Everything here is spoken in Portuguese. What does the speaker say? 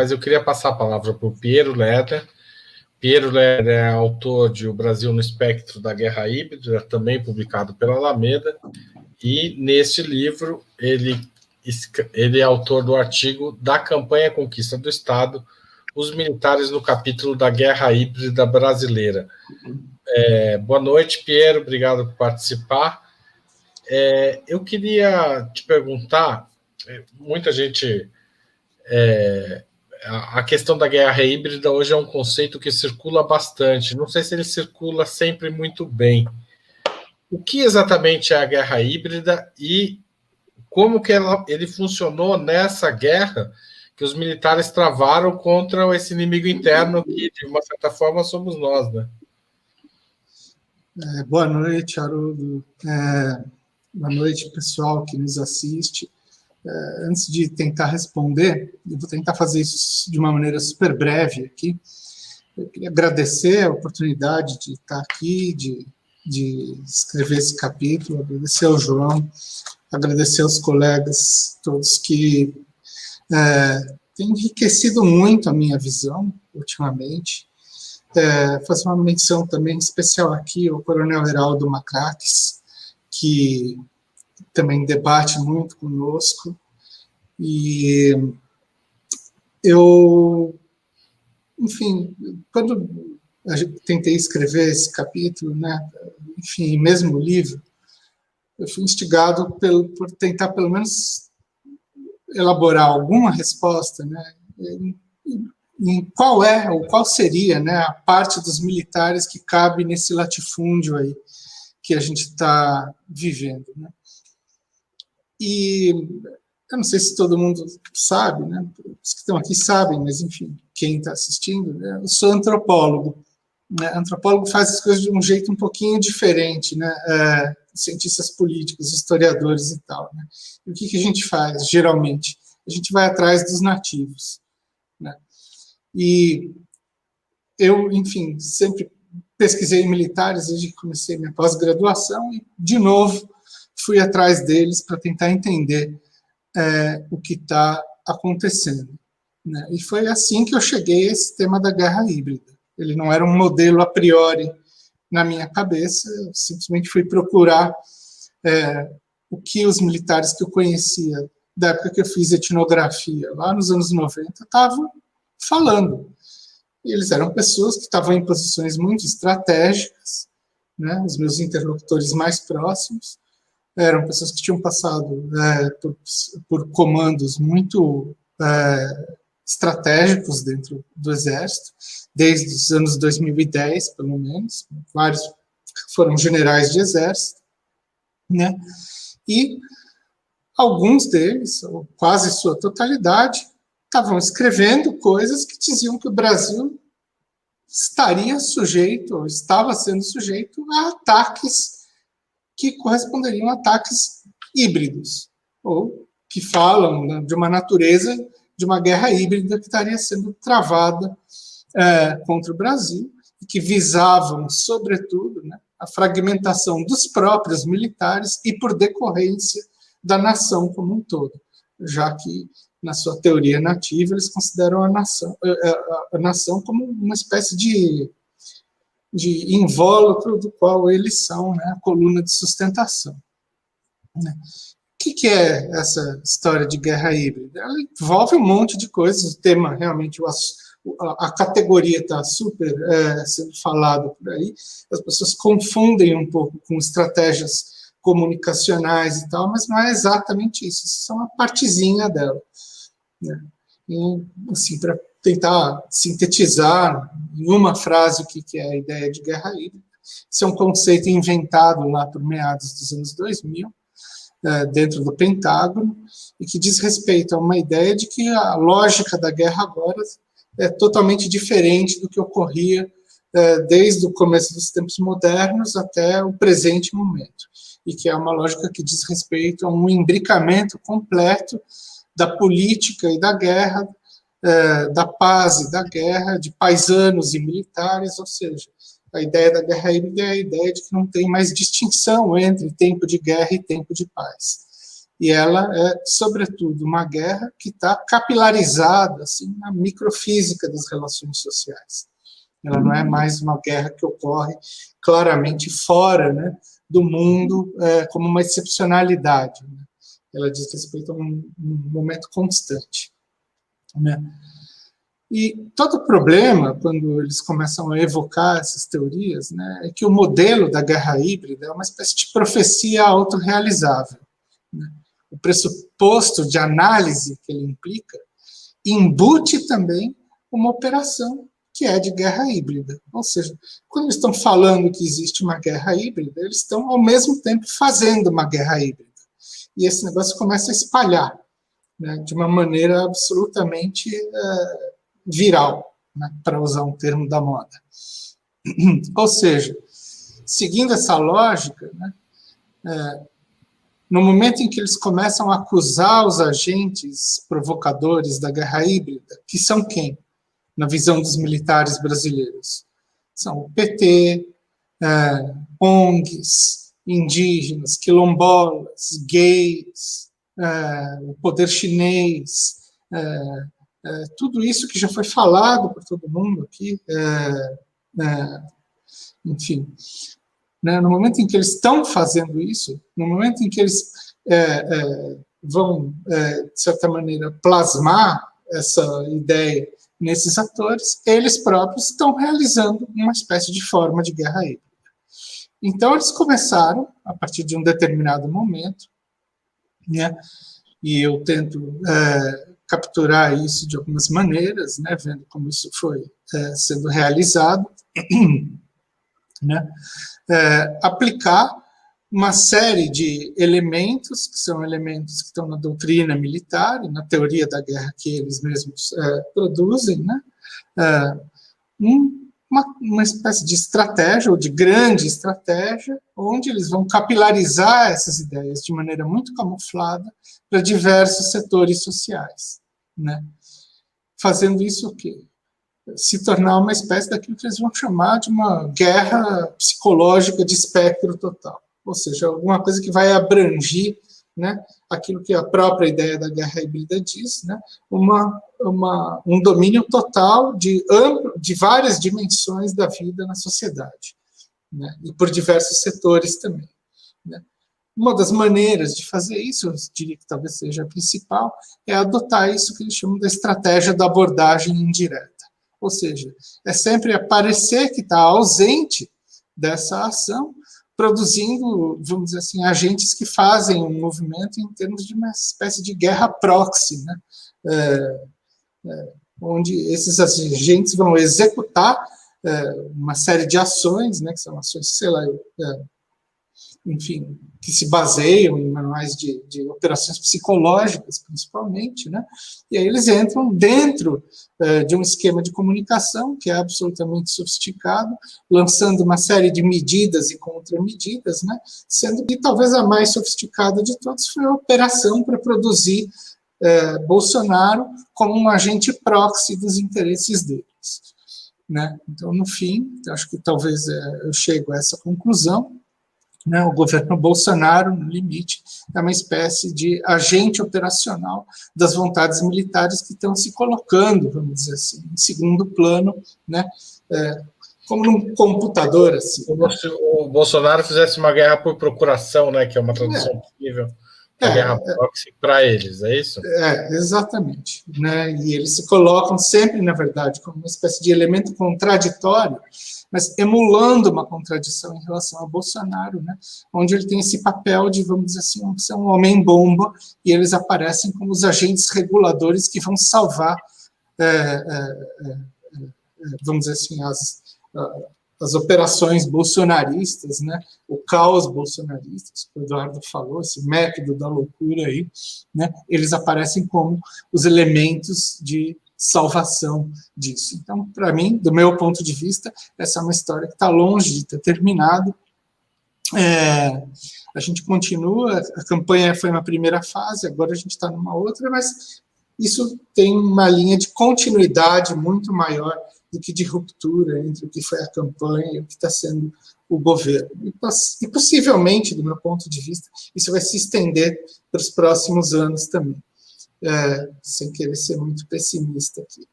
mas eu queria passar a palavra para o Piero Leder. Piero Leder é autor de O Brasil no Espectro da Guerra Híbrida, também publicado pela Alameda, e neste livro ele é autor do artigo Da Campanha à Conquista do Estado, os militares no capítulo da Guerra Híbrida Brasileira. Boa noite, Piero, obrigado por participar. Eu queria te perguntar, muita gente... a questão da guerra híbrida hoje é um conceito que circula bastante. Não sei se ele circula sempre muito bem. O que exatamente é a guerra híbrida e como que ele funcionou nessa guerra que os militares travaram contra esse inimigo interno que, de uma certa forma, somos nós, né? Boa noite, Haroldo. Boa noite, pessoal que nos assiste. Antes de tentar responder, eu vou tentar fazer isso de uma maneira super breve aqui. Eu queria agradecer a oportunidade de estar aqui, de escrever esse capítulo, agradecer ao João, agradecer aos colegas todos que têm enriquecido muito a minha visão ultimamente. Fazer uma menção também especial aqui ao Coronel Heraldo Macraques, que também debate muito conosco, e eu, enfim, quando tentei escrever esse capítulo, né, enfim, mesmo o livro, eu fui instigado por tentar, pelo menos, elaborar alguma resposta, né, em qual seria, né, a parte dos militares que cabe nesse latifúndio aí que a gente está vivendo, né. E eu não sei se todo mundo sabe, né, os que estão aqui sabem, mas, enfim, quem está assistindo, né, eu sou antropólogo. Né, antropólogo faz as coisas de um jeito um pouquinho diferente, né, cientistas políticos, historiadores e tal. Né. E o que a gente faz, geralmente? A gente vai atrás dos nativos. Né. E eu, enfim, sempre pesquisei militares desde que comecei minha pós-graduação e, de novo, fui atrás deles para tentar entender o que está acontecendo. Né? E foi assim que eu cheguei a esse tema da guerra híbrida. Ele não era um modelo a priori na minha cabeça, eu simplesmente fui procurar o que os militares que eu conhecia, da época que eu fiz etnografia, lá nos anos 90, estavam falando. E eles eram pessoas que estavam em posições muito estratégicas, né? Os meus interlocutores mais próximos, eram pessoas que tinham passado por comandos muito estratégicos dentro do Exército, desde os anos 2010, pelo menos, vários foram generais de Exército, né? E alguns deles, ou quase sua totalidade, estavam escrevendo coisas que diziam que o Brasil estaria sujeito, ou estava sendo sujeito a ataques que corresponderiam a ataques híbridos, ou que falam, né, de uma natureza de uma guerra híbrida que estaria sendo travada contra o Brasil, e que visavam, sobretudo, né, a fragmentação dos próprios militares e, por decorrência, da nação como um todo, já que, na sua teoria nativa, eles consideram a nação como uma espécie de invólucro do qual eles são, né, a coluna de sustentação. Né? O que é essa história de guerra híbrida? Ela envolve um monte de coisas, o tema realmente, a categoria está super sendo falada por aí, as pessoas confundem um pouco com estratégias comunicacionais e tal, mas não é exatamente isso, isso é uma partezinha dela. Né? E, assim, para tentar sintetizar em uma frase o que é a ideia de guerra híbrida. Isso é um conceito inventado lá por meados dos anos 2000, dentro do Pentágono, e que diz respeito a uma ideia de que a lógica da guerra agora é totalmente diferente do que ocorria desde o começo dos tempos modernos até o presente momento, e que é uma lógica que diz respeito a um imbricamento completo da política e da guerra, da paz e da guerra, de paisanos e militares, ou seja, a ideia da guerra híbrida é a ideia de que não tem mais distinção entre tempo de guerra e tempo de paz. E ela é, sobretudo, uma guerra que está capilarizada assim, na microfísica das relações sociais. Ela não é mais uma guerra que ocorre claramente fora, né, do mundo como uma excepcionalidade. Né? Ela diz respeito a um momento constante. Né? E todo o problema, quando eles começam a evocar essas teorias, né, é que o modelo da guerra híbrida é uma espécie de profecia autorrealizável. Né? O pressuposto de análise que ele implica embute também uma operação que é de guerra híbrida. Ou seja, quando eles estão falando que existe uma guerra híbrida, eles estão, ao mesmo tempo, fazendo uma guerra híbrida. E esse negócio começa a espalhar, né, de uma maneira absolutamente viral, né, para usar um termo da moda. Ou seja, seguindo essa lógica, né, no momento em que eles começam a acusar os agentes provocadores da guerra híbrida, que são quem? Na visão dos militares brasileiros. São o PT, ONGs, indígenas, quilombolas, gays, o poder chinês, tudo isso que já foi falado por todo mundo aqui, enfim. Né, no momento em que eles estão fazendo isso, no momento em que eles vão, de certa maneira, plasmar essa ideia nesses atores, eles próprios estão realizando uma espécie de forma de guerra híbrida. Então, eles começaram, a partir de um determinado momento, né, e eu tento capturar isso de algumas maneiras, né, vendo como isso foi sendo realizado, né, aplicar uma série de elementos, que são elementos que estão na doutrina militar e na teoria da guerra que eles mesmos produzem, né? Uma espécie de estratégia, ou de grande estratégia, onde eles vão capilarizar essas ideias de maneira muito camuflada para diversos setores sociais, né? Fazendo isso o quê? Se tornar uma espécie daquilo que eles vão chamar de uma guerra psicológica de espectro total. Ou seja, alguma coisa que vai abrangir, né, aquilo que a própria ideia da guerra híbrida diz, né, um domínio total de várias dimensões da vida na sociedade, né, e por diversos setores também. Né. Uma das maneiras de fazer isso, eu diria que talvez seja a principal, é adotar isso que eles chamam da estratégia da abordagem indireta. Ou seja, é sempre parecer que está ausente dessa ação, produzindo, vamos dizer assim, agentes que fazem um movimento em termos de uma espécie de guerra proxy, né? Onde esses agentes vão executar uma série de ações, né, que são ações, sei lá, enfim, que se baseiam em manuais de operações psicológicas, principalmente, né? E aí eles entram dentro de um esquema de comunicação que é absolutamente sofisticado, lançando uma série de medidas e contramedidas, né? Sendo que talvez a mais sofisticada de todas foi a operação para produzir Bolsonaro como um agente proxy dos interesses deles. Né? Então, no fim, acho que talvez eu chego a essa conclusão. Né, o governo Bolsonaro, no limite, é uma espécie de agente operacional das vontades militares que estão se colocando, vamos dizer assim, em segundo plano, né, como num computador. Assim, como se o Bolsonaro fizesse uma guerra por procuração, né, que é uma tradução possível da guerra proxy para eles, é isso? Exatamente. Né, e eles se colocam sempre, na verdade, como uma espécie de elemento contraditório, mas emulando uma contradição em relação a Bolsonaro, né, onde ele tem esse papel de, vamos dizer assim, ser um homem-bomba, e eles aparecem como os agentes reguladores que vão salvar, vamos dizer assim, as operações bolsonaristas, né, o caos bolsonarista, que o Eduardo falou, esse método da loucura aí, né, eles aparecem como os elementos de salvação disso. Então, para mim, do meu ponto de vista, essa é uma história que está longe de ter terminado. A gente continua, a campanha foi uma primeira fase, agora a gente está numa outra, mas isso tem uma linha de continuidade muito maior do que de ruptura entre o que foi a campanha e o que está sendo o governo. E possivelmente, do meu ponto de vista, isso vai se estender para os próximos anos também, sem querer ser muito pessimista aqui.